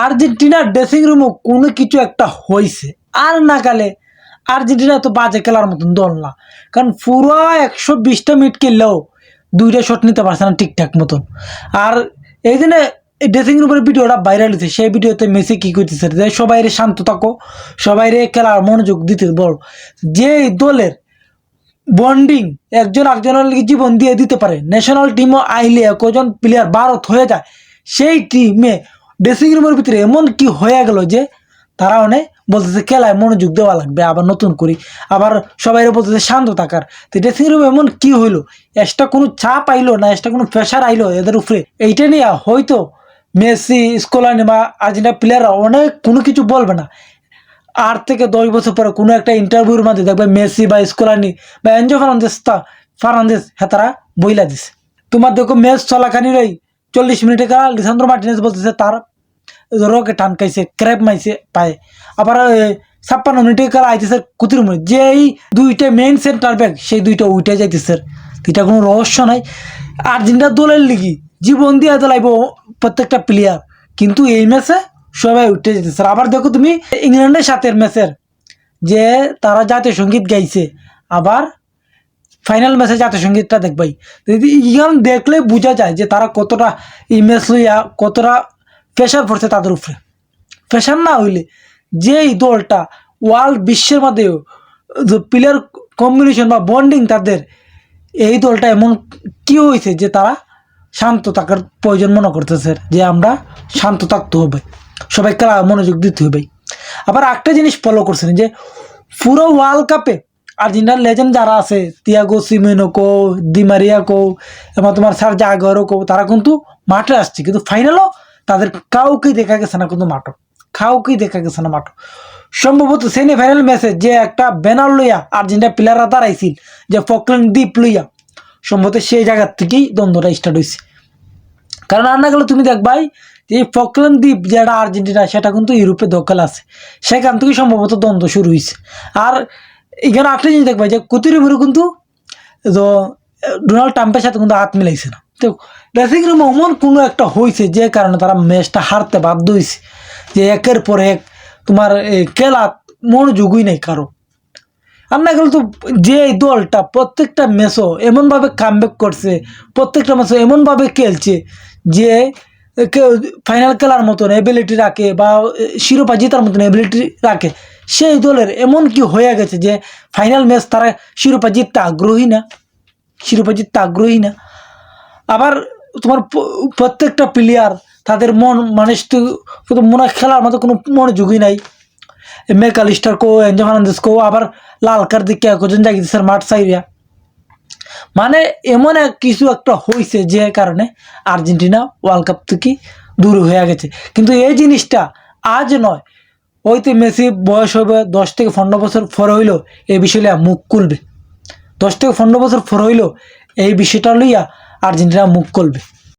আর্জেন্টিনার ড্রেসিং রুমও কোনো কিছু একটা হয়েছে। আর নাকালে আর্জেন্টিনা তো বাজে খেলার মতন দল না, কারণ পুরো 120টা মিনিট খেললেও 2টা শট নিতে পারছে না ঠিকঠাক মতন। আর এই জন্য ড্রেসিং রুমের ভিডিওটা ভাইরাল হয়েছে। সেই ভিডিওতে মেসি কি করতেছে যে সবাই শান্ত থাকো, সবাই খেলার মনোযোগ দিতে বল। যে দলের বন্ডিং একজন একজনের জীবন দিয়ে দিতে পারে, ন্যাশনাল টিমও আইলে কজন প্লেয়ার ভারত হয়ে যায়, সেই টিমে ড্রেসিং রুমের ভিতরে এমন কি হয়ে গেল যে তারা অনেক বলতেছে খেলায় মনোযোগ দেওয়া লাগবে, আবার নতুন করি, আবার সবাই বলতেছে শান্ত থাকার। তো ড্রেসিং রুমে এমন কি হইলো, এক্সট্রা কোনো চাপ আইলো না, এক্সট্রা কোনো প্রেশার আইলো এদের উপরে, এইটা নিয়ে হয়তো মেসি স্কলানি বা আর্জেন্টিনা প্লেয়াররা অনেক কোনো কিছু বলবে না। 8 থেকে 10 বছর পরে কোনো একটা ইন্টারভিউর মধ্যে দেখবে মেসি বা স্কলানি বা এনজো ফার্নান্দেজ হেতারা বইলা দিছে। তোমার দেখো ম্যাচ চলাকানির ওই 40 মিনিটে খেলা লিসান্দ্রো মার্টিনেজ বলতেছে তার রকে টানকাইছে, ক্র্যাপ মাইছে পায়ে। আবার 56 মিনিটে খেলা আইতেছে কুতির মিনিট, যে এই 2টা মেইন সেন্টার ব্যাক সেই 2টা উঠে যাইতেছে। এটা কোনো রহস্য নাই। আর্জেন্টিনা দলের লিগি জীবন দিয়ে লাগবে প্রত্যেকটা প্লেয়ার, কিন্তু এই ম্যাচে সবাই উঠে যেতেছে। আবার দেখো তুমি ইংল্যান্ডের সাথে ম্যাচের যে তারা জাতীয় সঙ্গীত গাইছে, আবার ফাইনাল ম্যাচে জাতীয় সঙ্গীতটা দেখবাই। ইহান দেখলে বোঝা যায় যে তারা কতটা এই ম্যাচ লইয়া কতটা প্রেশার পড়ছে তাদের উপরে। প্রেশার না হইলে যে এই দলটা ওয়ার্ল্ড বিশ্বের মধ্যে প্লেয়ার কম্বিনেশন বা বন্ডিং তাদের, এই দলটা এমন কি হয়েছে যে তারা শান্ত থাকার প্রয়োজন মনে করতেছে, যে আমরা শান্ত থাকতে হবে, সবাই খেলা মনোযোগ দিতে হবে। আবার একটা জিনিস ফলো করছেন যে পুরো ওয়ার্ল্ড কাপে আর্জেন্টিনার লেজেন্ড যারা আছে, তিয়াগো সিমেনো কো, দি মারিয়া কো, এবং তোমার সার্জি আগুয়েরো কো, তারা কিন্তু মাঠে আসছে, কিন্তু ফাইনালও তাদের কাউকেই দেখা গেছে না, কিন্তু কাউকেই দেখা গেছে না মাঠে। সম্ভবত সেমিফাইনাল ম্যাচে যে একটা ব্যানার লইয়া আর্জেন্টিনা প্লেয়াররা দাঁড়াইছিল, যে ফকল্যান্ড দ্বীপ লইয়া, সম্ভবত সেই জায়গার থেকেই দ্বন্দ্বটা স্টার্ট হয়েছে। কারণ আর না গেলে তুমি দেখবাই যে ফকল্যান্ড দ্বীপ যেটা আর্জেন্টিনা, সেটা কিন্তু ইউরোপে দখল আছে, সেখান থেকে সম্ভবত দ্বন্দ্ব শুরু হয়েছে। আর এখানে একটা জিনিস দেখবাই যে কুতিরুমিরু কিন্তু ডোনাল্ড ট্রাম্পের সাথে কিন্তু হাত মিলাইছে না। তো ড্রেসিং রুমে এমন কোনো একটা হয়েছে যে কারণে তারা ম্যাচটা হারতে বাধ্য হয়েছে, যে একের পর এক তোমার খেলা মনোযোগই নেই কারো। আর না গেলে তো যে দলটা প্রত্যেকটা ম্যাচও এমনভাবে কামব্যাক করছে, প্রত্যেকটা ম্যাচও এমনভাবে খেলছে যে ফাইনাল খেলার মতন এবিলিটি রাখে বা শিরোপা জেতার মতন এবিলিটি রাখে, সেই দলের এমন কি হয়ে গেছে যে ফাইনাল ম্যাচ তারা শিরোপা জিততে আগ্রহী না। আবার তোমার প্রত্যেকটা প্লেয়ার তাদের মনে হয় খেলার মতো কোনো মনোযোগই নাই। ম্যাকঅ্যালিস্টার কো, এনজো ফার্নান্দেজ কো, আবার লাল কার্ড দিকে একজন জাগিয়েছে মাঠ সাইরিয়া। মানে এমন কিছু একটা হয়েছে যে কারণে আর্জেন্টিনা ওয়ার্ল্ড কাপ থেকে দূর হয়ে গেছে। কিন্তু এই জিনিসটা আজ নয়, হয়তো মেসি বয়স হবে 10 থেকে 15 বছর পর হইলো এই বিষয়টা মুখ খুলবে, 10 থেকে 15 বছর পর হইলো এই বিষয়টা লইয়া আর্জেন্টিনা মুখ খুলবে।